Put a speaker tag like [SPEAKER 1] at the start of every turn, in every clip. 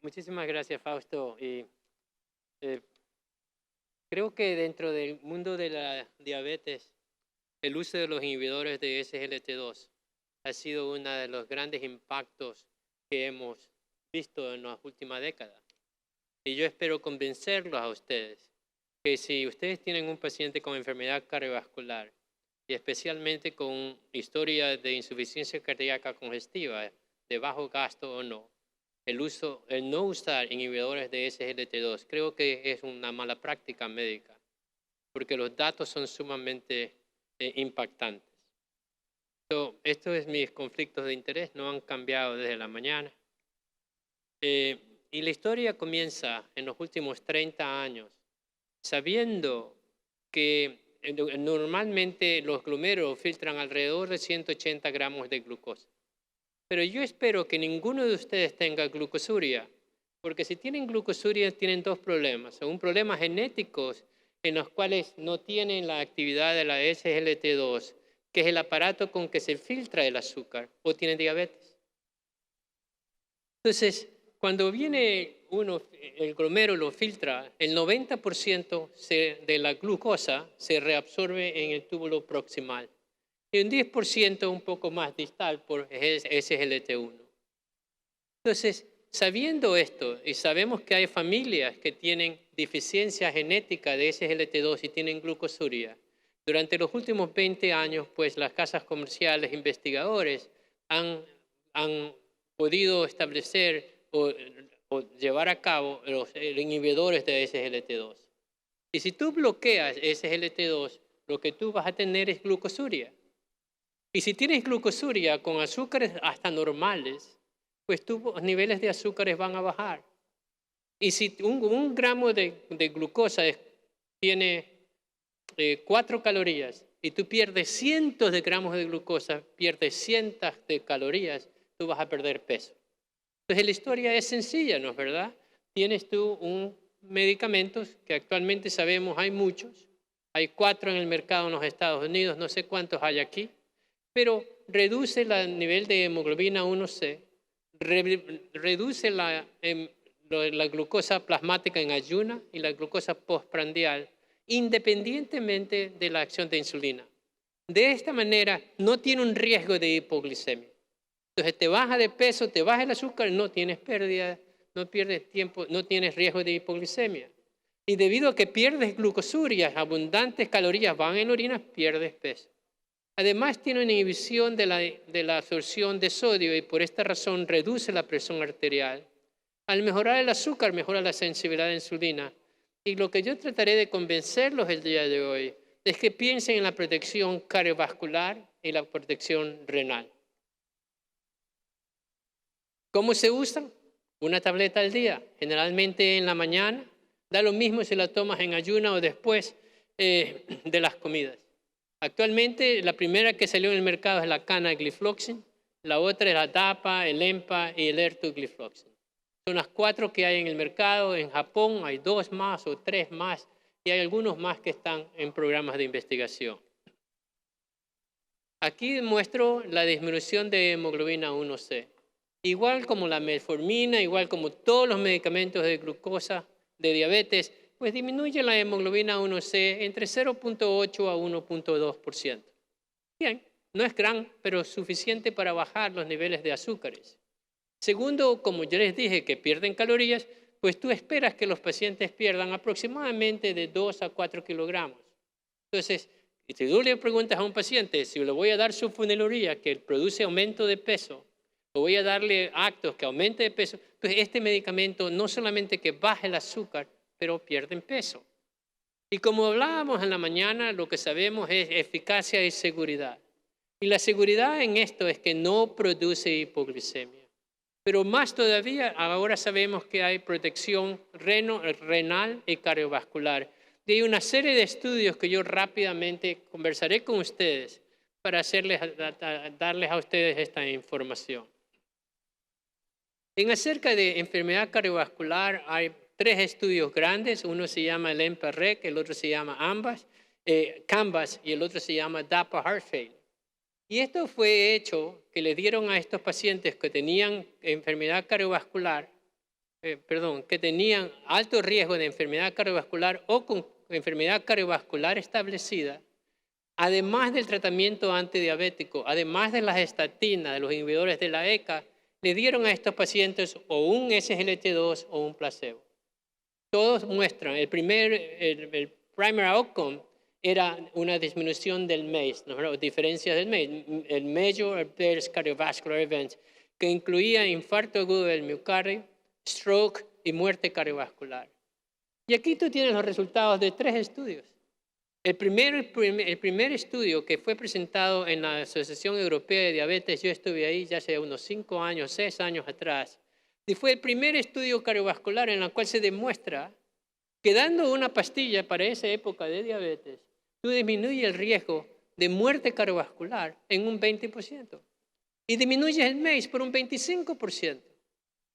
[SPEAKER 1] Muchísimas gracias, Fausto. Eh, Creo que dentro del mundo de la diabetes, el uso de los inhibidores de SGLT2 ha sido uno de los grandes impactos que hemos visto en las últimas décadas. Y yo espero convencerlos a ustedes que si ustedes tienen un paciente con enfermedad cardiovascular y especialmente con historia de insuficiencia cardíaca congestiva, de bajo gasto o no, el no usar inhibidores de SGLT2 creo que es una mala práctica médica, porque los datos son sumamente impactantes. Estos es mis conflictos de interés, no han cambiado desde la mañana. Y la historia comienza en los últimos 30 años, sabiendo que normalmente los glomérulos filtran alrededor de 180 gramos de glucosa. Pero yo espero que ninguno de ustedes tenga glucosuria, porque si tienen glucosuria tienen dos problemas. Son problemas genéticos en los cuales no tienen la actividad de la SGLT2, que es el aparato con que se filtra el azúcar, o tienen diabetes. Entonces, cuando viene el glomérulo lo filtra, el 90% de la glucosa se reabsorbe en el túbulo proximal y un 10% un poco más distal por SGLT1. Entonces, sabiendo esto, y sabemos que hay familias que tienen deficiencia genética de SGLT2 y tienen glucosuria, durante los últimos 20 años, pues las casas comerciales, investigadores, han podido establecer o llevar a cabo los inhibidores de SGLT2. Y si tú bloqueas SGLT2, lo que tú vas a tener es glucosuria. Y si tienes glucosuria con azúcares hasta normales, pues tus niveles de azúcares van a bajar. Y si un gramo de glucosa tiene 4 calorías y tú pierdes cientos de gramos de glucosa, pierdes cientos de calorías, tú vas a perder peso. Entonces la historia es sencilla, ¿no es verdad? Tienes tú un medicamento que actualmente sabemos hay muchos, hay 4 en el mercado en los Estados Unidos, no sé cuántos hay aquí, pero reduce el nivel de hemoglobina 1C, reduce la glucosa plasmática en ayuna y la glucosa postprandial, independientemente de la acción de insulina. De esta manera, no tiene un riesgo de hipoglicemia. Entonces, te baja de peso, te baja el azúcar, no tienes pérdida, no pierdes tiempo, no tienes riesgo de hipoglicemia. Y debido a que pierdes glucosuria, abundantes calorías van en la orina, pierdes peso. Además, tiene una inhibición de la absorción de sodio y por esta razón reduce la presión arterial. Al mejorar el azúcar, mejora la sensibilidad a la insulina. Y lo que yo trataré de convencerlos el día de hoy es que piensen en la protección cardiovascular y la protección renal. ¿Cómo se usan? Una tableta al día, generalmente en la mañana. Da lo mismo si la tomas en ayuna o después de las comidas. Actualmente la primera que salió en el mercado es la canagliflozin, la otra es la DAPA, el EMPA y el ertugliflozin. Son las 4 que hay en el mercado. En Japón hay 2 más o 3 más y hay algunos más que están en programas de investigación. Aquí muestro la disminución de hemoglobina 1C. Igual como la metformina, igual como todos los medicamentos de glucosa, de diabetes, pues disminuye la hemoglobina 1C entre 0.8 a 1.2%. Bien, no es gran, pero suficiente para bajar los niveles de azúcares. Segundo, como yo les dije, que pierden calorías, pues tú esperas que los pacientes pierdan aproximadamente de 2 a 4 kilogramos. Entonces, si tú le preguntas a un paciente si le voy a dar sulfonilurea que produce aumento de peso, o voy a darle actos que aumente de peso, pues este medicamento no solamente que baja el azúcar, pero pierden peso. Y como hablábamos en la mañana, lo que sabemos es eficacia y seguridad. Y la seguridad en esto es que no produce hipoglicemia. Pero más todavía, ahora sabemos que hay protección renal y cardiovascular. Y hay una serie de estudios que yo rápidamente conversaré con ustedes para darles a ustedes esta información. En acerca de enfermedad cardiovascular hay 3 estudios grandes. Uno se llama el EMPA-REC, el otro se llama CANVAS y el otro se llama DAPA Heart Failure. Y esto fue hecho que le dieron a estos pacientes que tenían enfermedad cardiovascular que tenían alto riesgo de enfermedad cardiovascular o con enfermedad cardiovascular establecida, además del tratamiento antidiabético, además de las estatinas, de los inhibidores de la ECA, le dieron a estos pacientes o un SGLT2 o un placebo. Todos muestran, el primary outcome era una disminución del MACE, ¿no? Diferencias del MACE, el Major Adverse Cardiovascular Events, que incluía infarto agudo del miocardio, stroke y muerte cardiovascular. Y aquí tú tienes los resultados de 3 estudios. El primer estudio que fue presentado en la Asociación Europea de Diabetes, yo estuve ahí ya hace unos 5 años, 6 años atrás, y fue el primer estudio cardiovascular en el cual se demuestra que dando una pastilla para esa época de diabetes, tú disminuyes el riesgo de muerte cardiovascular en un 20% y disminuyes el MACE por un 25%.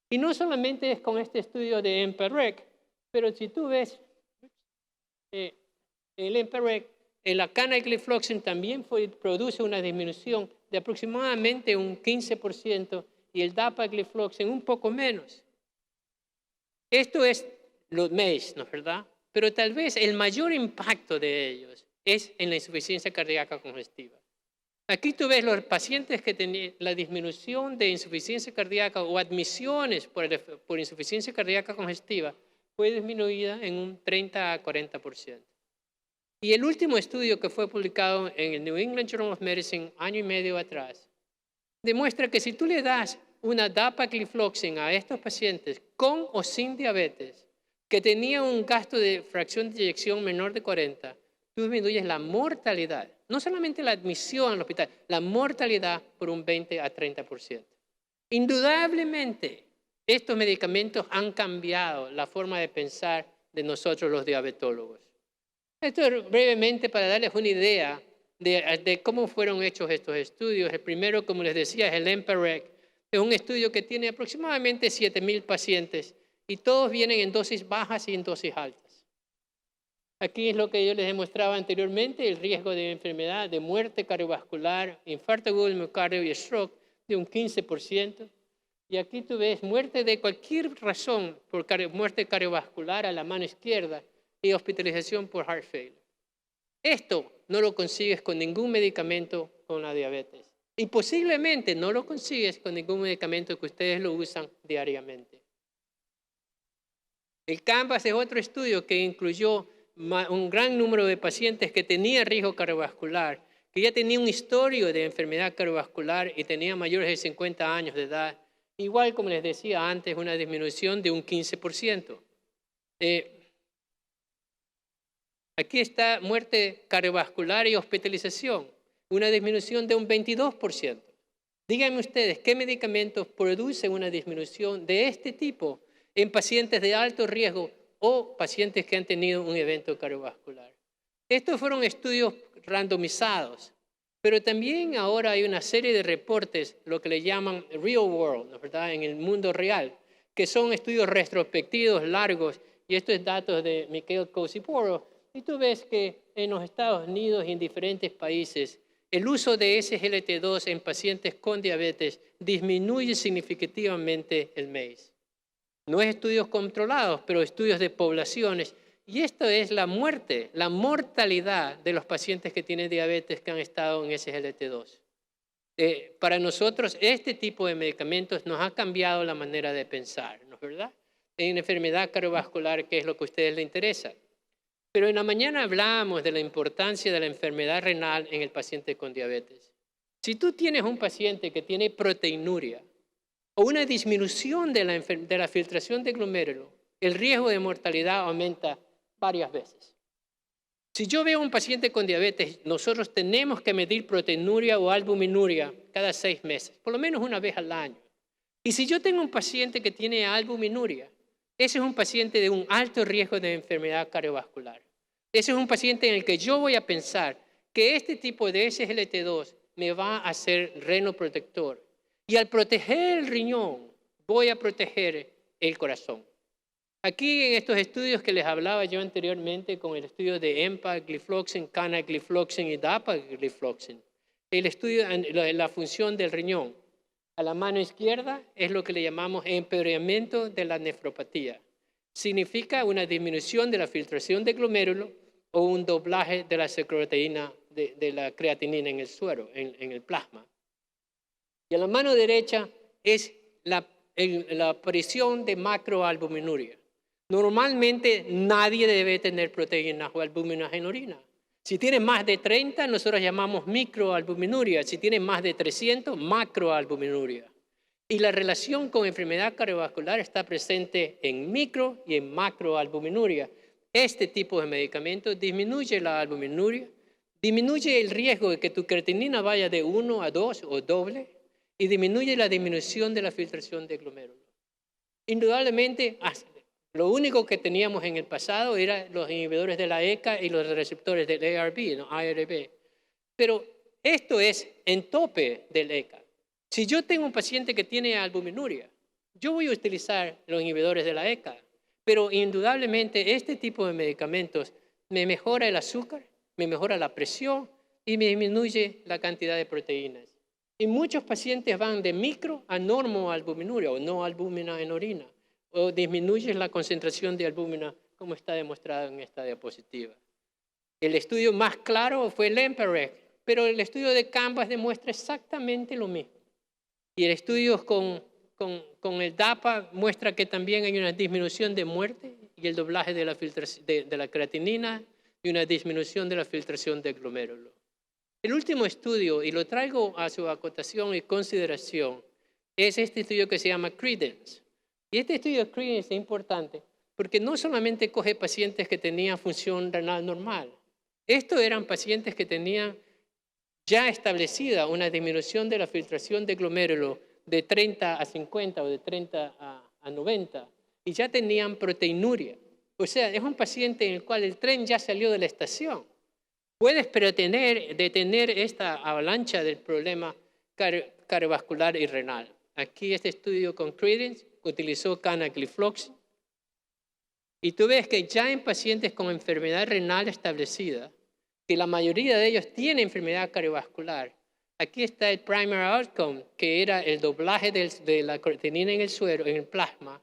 [SPEAKER 1] Y no solamente es con este estudio de EMPA-REC, pero si tú ves el EMPA-REC, la canagliflozin también produce una disminución de aproximadamente un 15% y el dapagliflozin un poco menos. Esto es los MACE, ¿no es verdad? Pero tal vez el mayor impacto de ellos es en la insuficiencia cardíaca congestiva. Aquí tú ves los pacientes que tenían la disminución de insuficiencia cardíaca o admisiones por insuficiencia cardíaca congestiva fue disminuida en un 30 a 40%. Y el último estudio que fue publicado en el New England Journal of Medicine año y medio atrás demuestra que si tú le das una dapagliflozin a estos pacientes con o sin diabetes que tenían un gasto de fracción de eyección menor de 40, tú disminuyes la mortalidad, no solamente la admisión al hospital, la mortalidad por un 20 a 30%. Indudablemente, estos medicamentos han cambiado la forma de pensar de nosotros los diabetólogos. Esto es brevemente para darles una idea de cómo fueron hechos estos estudios. El primero, como les decía, es el EMPA-REC. Es un estudio que tiene aproximadamente 7,000 pacientes y todos vienen en dosis bajas y en dosis altas. Aquí es lo que yo les demostraba anteriormente, el riesgo de enfermedad, de muerte cardiovascular, infarto agudo del miocardio y stroke de un 15%. Y aquí tú ves muerte de cualquier razón por muerte cardiovascular a la mano izquierda y hospitalización por heart failure. Esto no lo consigues con ningún medicamento con la diabetes. Y posiblemente no lo consigues con ningún medicamento que ustedes lo usan diariamente. El CANVAS es otro estudio que incluyó un gran número de pacientes que tenían riesgo cardiovascular, que ya tenían un historial de enfermedad cardiovascular y tenían mayores de 50 años de edad. Igual, como les decía antes, una disminución de un 15%. Aquí está muerte cardiovascular y hospitalización, una disminución de un 22%. Díganme ustedes, ¿qué medicamentos producen una disminución de este tipo en pacientes de alto riesgo o pacientes que han tenido un evento cardiovascular? Estos fueron estudios randomizados, pero también ahora hay una serie de reportes, lo que le llaman real world, ¿no es verdad?, en el mundo real, que son estudios retrospectivos largos, y esto es datos de Mikhail Kosiporo. Y tú ves que en los Estados Unidos y en diferentes países, el uso de SGLT2 en pacientes con diabetes disminuye significativamente el MACE. No es estudios controlados, pero estudios de poblaciones. Y esto es la muerte, la mortalidad de los pacientes que tienen diabetes que han estado en SGLT2. Para nosotros, este tipo de medicamentos nos ha cambiado la manera de pensar, ¿no es verdad? En enfermedad cardiovascular, que es lo que a ustedes les interesa. Pero en la mañana hablábamos de la importancia de la enfermedad renal en el paciente con diabetes. Si tú tienes un paciente que tiene proteinuria o una disminución de la filtración de glomérulo, el riesgo de mortalidad aumenta varias veces. Si yo veo a un paciente con diabetes, nosotros tenemos que medir proteinuria o albuminuria cada 6 meses, por lo menos una vez al año. Y si yo tengo un paciente que tiene albuminuria, ese es un paciente de un alto riesgo de enfermedad cardiovascular. Ese es un paciente en el que yo voy a pensar que este tipo de SGLT2 me va a hacer renoprotector. Y al proteger el riñón, voy a proteger el corazón. Aquí en estos estudios que les hablaba yo anteriormente, con el estudio de empagliflozin, canagliflozin y dapagliflozin, el estudio de la función del riñón, A la mano izquierda es lo que le llamamos empeoramiento de la nefropatía. Significa una disminución de la filtración de glomérulo o un doblaje de la secretina de la creatinina en el suero, en el plasma. Y a la mano derecha es la aparición de macroalbuminuria. Normalmente nadie debe tener proteínas o albúminas en orina. Si tiene más de 30, nosotros llamamos microalbuminuria. Si tiene más de 300, macroalbuminuria. Y la relación con enfermedad cardiovascular está presente en micro y en macroalbuminuria. Este tipo de medicamentos disminuye la albuminuria, disminuye el riesgo de que tu creatinina vaya de 1 a 2 o doble y disminuye la disminución de la filtración de glomérulos. Indudablemente, lo único que teníamos en el pasado eran los inhibidores de la ECA y los receptores del ARB, ¿no? ARB. Pero esto es en tope del ECA. Si yo tengo un paciente que tiene albuminuria, yo voy a utilizar los inhibidores de la ECA. Pero indudablemente este tipo de medicamentos me mejora el azúcar, me mejora la presión y me disminuye la cantidad de proteínas. Y muchos pacientes van de micro a normoalbuminuria o no albúmina en orina, o disminuye la concentración de albúmina, como está demostrado en esta diapositiva. El estudio más claro fue el EMPA-REG, pero el estudio de Canvas demuestra exactamente lo mismo. Y el estudio con el DAPA muestra que también hay una disminución de muerte y el doblaje de la creatinina y una disminución de la filtración de glomérulo. El último estudio, y lo traigo a su acotación y consideración, es este estudio que se llama Credence. Y este estudio de Credence es importante porque no solamente coge pacientes que tenían función renal normal. Estos eran pacientes que tenían ya establecida una disminución de la filtración de glomérulo de 30 a 50 o de 30 a 90 y ya tenían proteinuria. O sea, es un paciente en el cual el tren ya salió de la estación. Puedes detener esta avalancha del problema cardiovascular y renal. Aquí este estudio con Credence utilizó canagliflozin y tú ves que ya en pacientes con enfermedad renal establecida, que la mayoría de ellos tienen enfermedad cardiovascular, aquí está el primary outcome, que era el doblaje de la creatinina en el suero, en el plasma,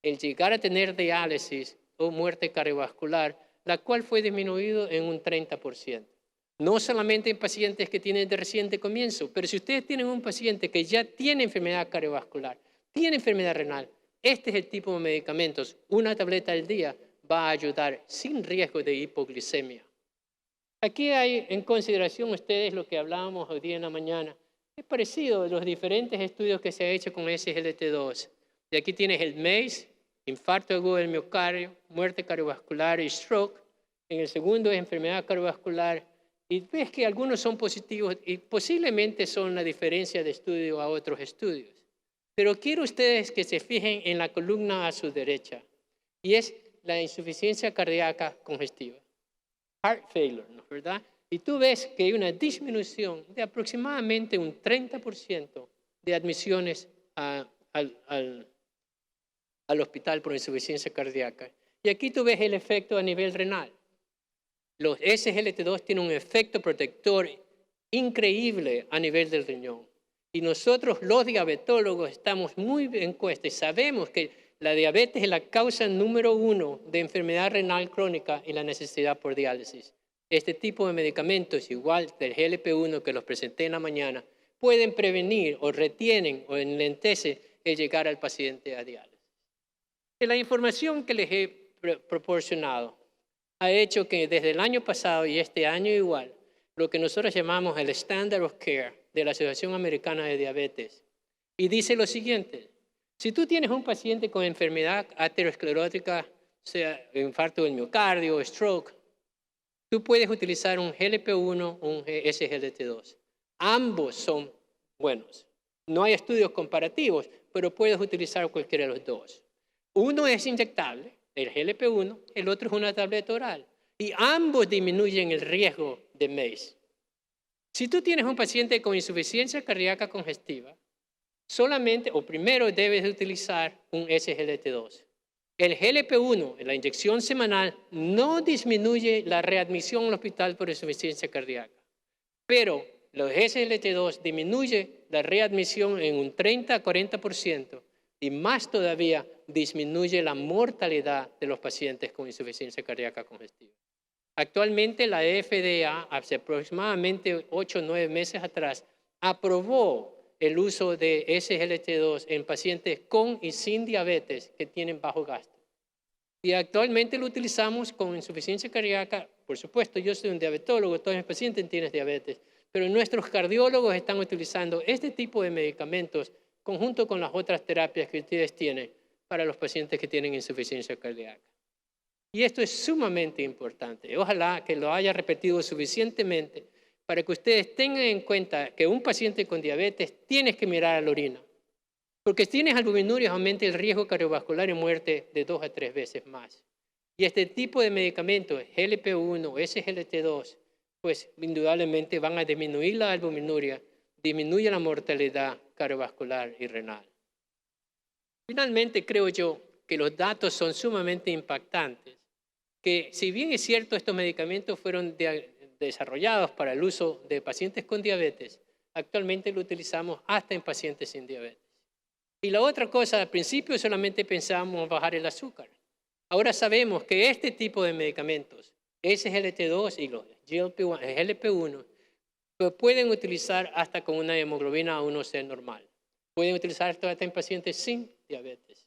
[SPEAKER 1] el llegar a tener diálisis o muerte cardiovascular, la cual fue disminuido en un 30%. No solamente en pacientes que tienen de reciente comienzo, pero si ustedes tienen un paciente que ya tiene enfermedad cardiovascular, tiene enfermedad renal, este es el tipo de medicamentos. Una tableta al día va a ayudar sin riesgo de hipoglicemia. Aquí hay en consideración ustedes lo que hablábamos hoy día en la mañana. Es parecido a los diferentes estudios que se han hecho con SGLT2. Y aquí tienes el MACE, infarto agudo del miocardio, muerte cardiovascular y stroke. En el segundo es enfermedad cardiovascular. Y ves que algunos son positivos y posiblemente son la diferencia de estudio a otros estudios. Pero quiero ustedes que se fijen en la columna a su derecha. Y es la insuficiencia cardíaca congestiva. Heart failure, ¿no es verdad? Y tú ves que hay una disminución de aproximadamente un 30% de admisiones al hospital por insuficiencia cardíaca. Y aquí tú ves el efecto a nivel renal. Los SGLT2 tienen un efecto protector increíble a nivel del riñón. Y nosotros los diabetólogos estamos muy en cuesta y sabemos que la diabetes es la causa número 1 de enfermedad renal crónica y la necesidad por diálisis. Este tipo de medicamentos, igual del GLP-1 que los presenté en la mañana, pueden prevenir o retienen o enlentecen el llegar al paciente a diálisis. Y la información que les he proporcionado ha hecho que desde el año pasado y este año igual, lo que nosotros llamamos el Standard of Care de la Asociación Americana de Diabetes, y dice lo siguiente: si tú tienes un paciente con enfermedad aterosclerótica, sea infarto del miocardio o stroke, tú puedes utilizar un GLP-1 o un SGLT2. Ambos son buenos. No hay estudios comparativos, pero puedes utilizar cualquiera de los dos. Uno es inyectable, el GLP-1, el otro es una tableta oral. Y ambos disminuyen el riesgo de MACE. Si tú tienes un paciente con insuficiencia cardíaca congestiva, solamente o primero debes utilizar un SGLT2. El GLP-1, la inyección semanal, no disminuye la readmisión al hospital por insuficiencia cardíaca, pero los SGLT2 disminuye la readmisión en un 30 a 40% y más todavía disminuye la mortalidad de los pacientes con insuficiencia cardíaca congestiva. Actualmente la FDA, hace aproximadamente 8 o 9 meses atrás, aprobó el uso de SGLT2 en pacientes con y sin diabetes que tienen bajo gasto. Y actualmente lo utilizamos con insuficiencia cardíaca. Por supuesto, yo soy un diabetólogo, todos mis pacientes tienen diabetes, pero nuestros cardiólogos están utilizando este tipo de medicamentos conjunto con las otras terapias que ustedes tienen para los pacientes que tienen insuficiencia cardíaca. Y esto es sumamente importante. Ojalá que lo haya repetido suficientemente para que ustedes tengan en cuenta que un paciente con diabetes tienes que mirar a la orina. Porque si tienes albuminurias aumenta el riesgo cardiovascular y muerte de 2 a 3 veces más. Y este tipo de medicamentos, GLP-1 o SGLT2, pues indudablemente van a disminuir la albuminuria, disminuye la mortalidad cardiovascular y renal. Finalmente, creo yo que los datos son sumamente impactantes, que si bien es cierto estos medicamentos fueron desarrollados para el uso de pacientes con diabetes, actualmente lo utilizamos hasta en pacientes sin diabetes. Y la otra cosa, al principio solamente pensábamos bajar el azúcar. Ahora sabemos que este tipo de medicamentos, SGLT2 y los GLP-1, pueden utilizar hasta con una hemoglobina A1C normal. Pueden utilizar esto hasta en pacientes sin diabetes.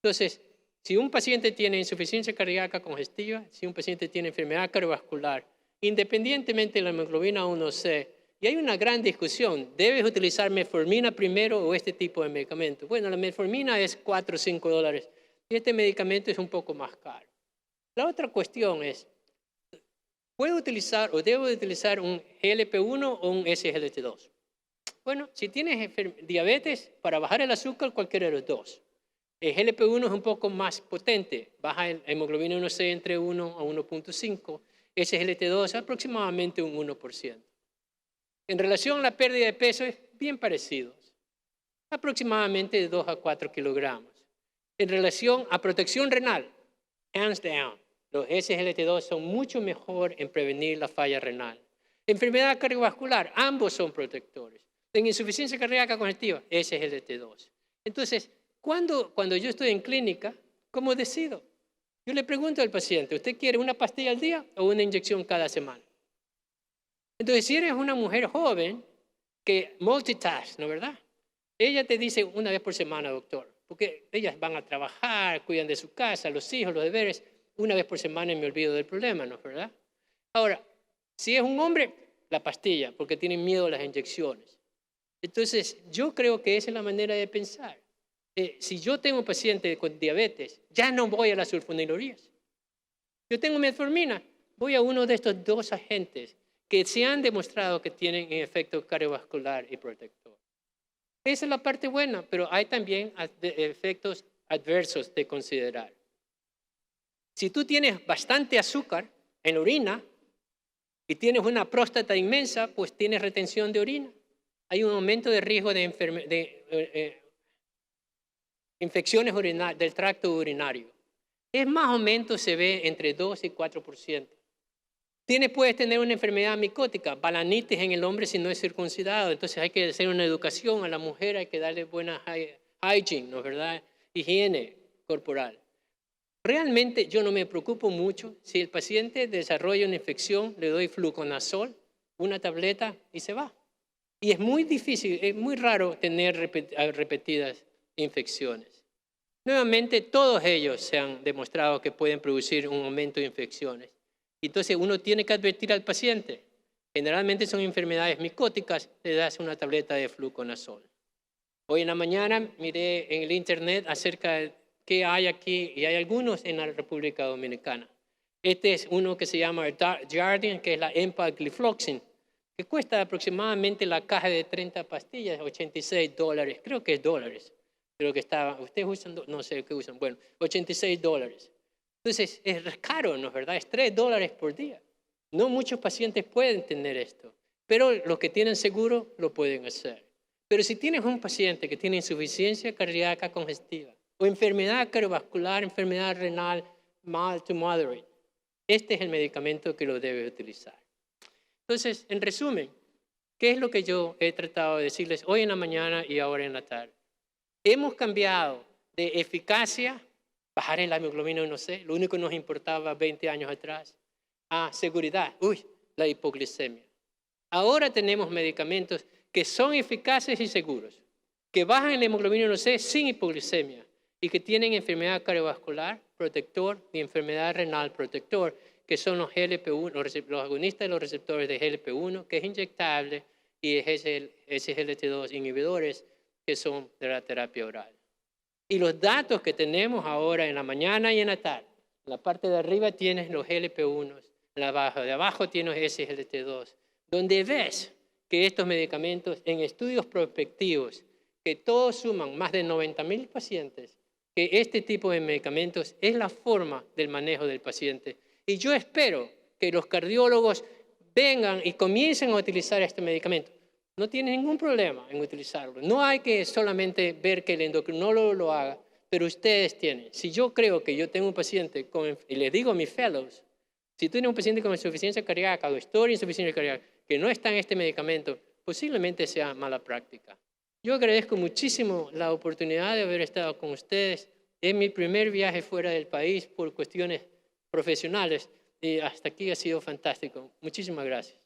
[SPEAKER 1] Entonces, si un paciente tiene insuficiencia cardíaca congestiva, si un paciente tiene enfermedad cardiovascular, independientemente de la hemoglobina A1C, y hay una gran discusión, ¿debes utilizar metformina primero o este tipo de medicamento? Bueno, la metformina es $4 o $5 y este medicamento es un poco más caro. La otra cuestión es, ¿puedo utilizar o debo utilizar un GLP-1 o un SGLT2? Bueno, si tienes diabetes, para bajar el azúcar, cualquiera de los dos. El GLP-1 es un poco más potente, baja la hemoglobina A1C entre 1 a 1.5, SGLT2 aproximadamente un 1%. En relación a la pérdida de peso es bien parecido, aproximadamente de 2 a 4 kilogramos. En relación a protección renal, hands down, los SGLT2 son mucho mejor en prevenir la falla renal. Enfermedad cardiovascular, ambos son protectores. En insuficiencia cardíaca congestiva, SGLT2. Entonces, cuando yo estoy en clínica, ¿cómo decido? Yo le pregunto al paciente, ¿usted quiere una pastilla al día o una inyección cada semana? Entonces, si eres una mujer joven que multitask, ¿no verdad? Ella te dice una vez por semana, doctor, porque ellas van a trabajar, cuidan de su casa, los hijos, los deberes, una vez por semana y me olvido del problema, ¿no verdad? Ahora, si es un hombre, la pastilla, porque tienen miedo a las inyecciones. Entonces, yo creo que esa es la manera de pensar. Si yo tengo un paciente con diabetes, ya no voy a las sulfonilureas. Yo tengo metformina, voy a uno de estos dos agentes que se han demostrado que tienen efecto cardiovascular y protector. Esa es la parte buena, pero hay también efectos adversos de considerar. Si tú tienes bastante azúcar en la orina y tienes una próstata inmensa, pues tienes retención de orina. Hay un aumento de riesgo de infecciones del tracto urinario. Es más o menos se ve entre 2 y 4%. Puedes tener una enfermedad micótica, balanitis en el hombre si no es circuncidado. Entonces hay que hacer una educación a la mujer, hay que darle buena hygiene, ¿no es verdad? Higiene corporal. Realmente yo no me preocupo mucho. Si el paciente desarrolla una infección, le doy fluconazol, una tableta y se va. Y es muy difícil, es muy raro tener repetidas infecciones. Nuevamente, todos ellos se han demostrado que pueden producir un aumento de infecciones. Entonces, uno tiene que advertir al paciente. Generalmente son enfermedades micóticas, le das una tableta de fluconazol. Hoy en la mañana miré en el internet acerca de qué hay aquí, y hay algunos en la República Dominicana. Este es uno que se llama Jardiance, que es la empaglifloxin, que cuesta aproximadamente la caja de 30 pastillas, $86. Creo que es dólares. Creo que estaba, ustedes usan, no sé qué usan, bueno, $86. Entonces, es caro, ¿no es verdad? Es $3 por día. No muchos pacientes pueden tener esto, pero los que tienen seguro lo pueden hacer. Pero si tienes un paciente que tiene insuficiencia cardíaca congestiva o enfermedad cardiovascular, enfermedad renal, mild to moderate, este es el medicamento que lo debe utilizar. Entonces, en resumen, ¿Qué es lo que yo he tratado de decirles hoy en la mañana y ahora en la tarde? Hemos cambiado de eficacia, bajar el hemoglobina, no sé, lo único que nos importaba 20 años atrás, a seguridad, la hipoglicemia. Ahora tenemos medicamentos que son eficaces y seguros, que bajan el hemoglobina no sé sin hipoglicemia y que tienen enfermedad cardiovascular protector y enfermedad renal protector, que son los GLP-1, los agonistas de los receptores de GLP-1, que es inyectable, y SGLT2 inhibidores, que son de la terapia oral. Y los datos que tenemos ahora en la mañana y en la tarde, en la parte de arriba tienes los GLP-1, en la de abajo tienes SGLT2, donde ves que estos medicamentos en estudios prospectivos, que todos suman más de 90,000 pacientes, que este tipo de medicamentos es la forma del manejo del paciente. Y yo espero que los cardiólogos vengan y comiencen a utilizar este medicamento. No tienen ningún problema en utilizarlo. No hay que solamente ver que el endocrinólogo lo haga, pero ustedes tienen. Si yo creo que yo tengo un paciente, y les digo a mis fellows, si tú tienes un paciente con insuficiencia cardíaca o historia de insuficiencia cardíaca que no está en este medicamento, posiblemente sea mala práctica. Yo agradezco muchísimo la oportunidad de haber estado con ustedes en mi primer viaje fuera del país por cuestiones profesionales y hasta aquí ha sido fantástico. Muchísimas gracias.